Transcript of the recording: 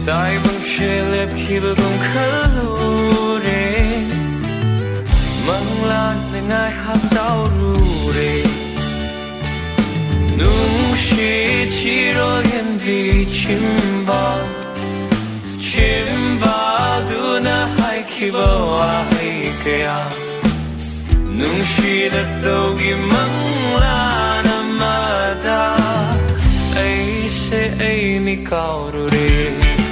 tai bang shelep kibagong kalure manglan ngai hap tau rure nung shi chiro yen vi chimba du na hai kibawa hai kaya nung shi da togi manglan amada ai se ai ni kaurure